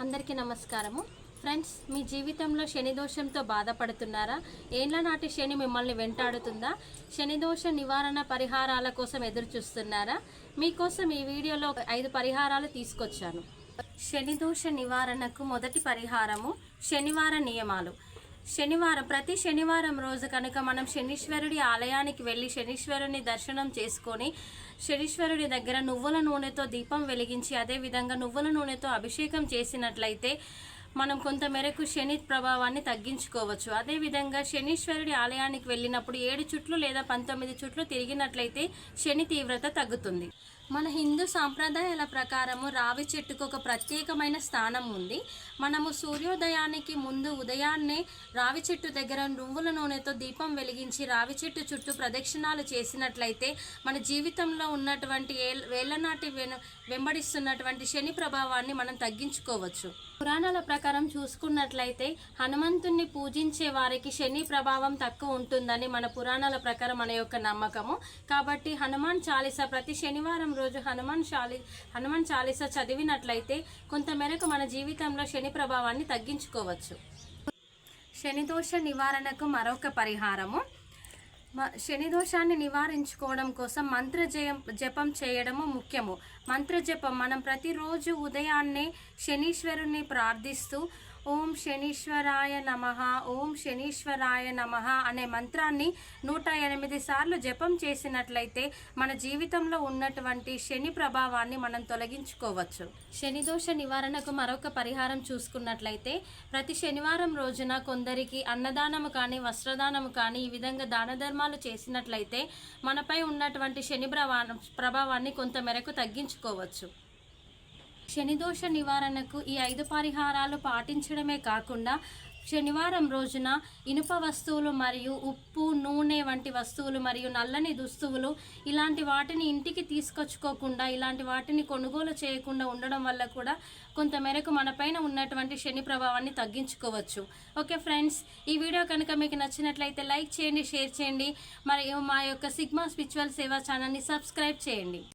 అందరికీ నమస్కారము ఫ్రెండ్స్, మీ జీవితంలో శని దోషంతో బాధపడుతున్నారా? ఏండ్ల నాటి శని మిమ్మల్ని వెంటాడుతుందా? శని దోష నివారణ పరిహారాల కోసం ఎదురు చూస్తున్నారా? మీకోసం ఈ వీడియోలో 5 పరిహారాలు తీసుకొచ్చాను. శని దోష నివారణకు మొదటి పరిహారము శనివార నియమాలు. ప్రతి శనివారం రోజు కనుక మనం శనీశ్వరుడి ఆలయానికి వెళ్ళి శనీశ్వరుని దర్శనం చేసుకొని శనీశ్వరుడి దగ్గర నువ్వుల నూనెతో దీపం వెలిగించి అదేవిధంగా నువ్వుల నూనెతో అభిషేకం చేసినట్లయితే మనం కొంత మేరకు శని ప్రభావాన్ని తగ్గించుకోవచ్చు. అదేవిధంగా శనీశ్వరుడి ఆలయానికి వెళ్ళినప్పుడు 7 చుట్లు లేదా 19 చుట్లు తిరిగినట్లయితే శని తీవ్రత తగ్గుతుంది. మన హిందూ సాంప్రదాయాల ప్రకారము రావి చెట్టుకు ఒక ప్రత్యేకమైన స్థానం ఉంది. మనము సూర్యోదయానికి ముందు ఉదయాన్నే రావి చెట్టు దగ్గర నువ్వుల నూనెతో దీపం వెలిగించి రావి చెట్టు చుట్టూ ప్రదక్షిణాలు చేసినట్లయితే మన జీవితంలో ఉన్నటువంటి వేళ్లనాటి వెంబడిస్తున్నటువంటి శని ప్రభావాన్ని మనం తగ్గించుకోవచ్చు. పురాణాల ప్రకారం చూసుకున్నట్లయితే హనుమంతుణ్ణి పూజించే వారికి శని ప్రభావం తక్కువ ఉంటుందని మన పురాణాల ప్రకారం మన యొక్క నమ్మకము. కాబట్టి హనుమాన్ చాలీసా ప్రతి శనివారం రోజు హనుమాన్ చాలీసా చదివినట్లయితే కొంత మేరకు మన జీవితంలో శని ప్రభావాన్ని తగ్గించుకోవచ్చు. శని దోష నివారణకు మరొక పరిహారము. శని దోషాన్ని నివారించుకోవడం కోసం మంత్ర జపం చేయడము ముఖ్యము. మంత్ర జపం మనం ప్రతిరోజు ఉదయాన్నే శనీశ్వరుని ప్రార్థిస్తూ ఓం శనీశ్వరాయ నమః, ఓం శనీశ్వరాయ నమః అనే మంత్రాన్ని 108 సార్లు జపం చేసినట్లయితే మన జీవితంలో ఉన్నటువంటి శని ప్రభావాన్ని మనం తొలగించుకోవచ్చు. శని దోష నివారణకు మరొక పరిహారం చూసుకున్నట్లయితే ప్రతి శనివారం రోజున కొందరికి అన్నదానము కానీ వస్త్రదానము కానీ ఈ విధంగా దాన ధర్మాలు చేసినట్లయితే మనపై ఉన్నటువంటి శని ప్రభావాన్ని కొంత మేరకు తగ్గించుకోవచ్చు. శనిదోష నివారణకు ఈ 5 పరిహారాలు పాటించడమే కాకుండా శనివారం రోజున ఇనుప వస్తువులు మరియు ఉప్పు, నూనె వంటి వస్తువులు మరియు నల్లని దుస్తువులు ఇలాంటి వాటిని ఇంటికి తీసుకొచ్చుకోకుండా ఇలాంటి వాటిని కొనుగోలు చేయకుండా ఉండడం వల్ల కూడా కొంత మేరకు మనపైన ఉన్నటువంటి శని ప్రభావాన్ని తగ్గించుకోవచ్చు. ఓకే ఫ్రెండ్స్, ఈ వీడియో కనుక మీకు నచ్చినట్లయితే లైక్ చేయండి, షేర్ చేయండి, మరియు మా యొక్క సిగ్మా స్పిరిచువల్ సేవా ఛానల్ని సబ్స్క్రైబ్ చేయండి.